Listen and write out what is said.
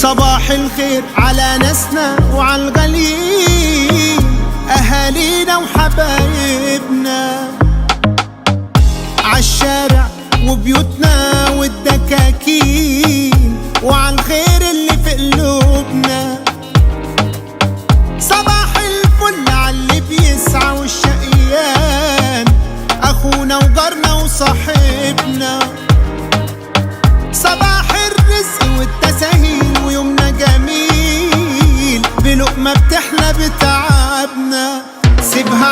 صباح الخير على ناسنا وعلى الغاليين، أهالينا وحبايبنا عالشارع وبيوتنا والدكاكين، وعلى الخير اللي في قلوبنا. صباح الفل عاللي بيسعى والشقيان، أخونا وجارنا وصاحبنا. صباح الرزق والتساهيل ويومنا جميل، بلقمة بتحلى بتعبنا. سيبها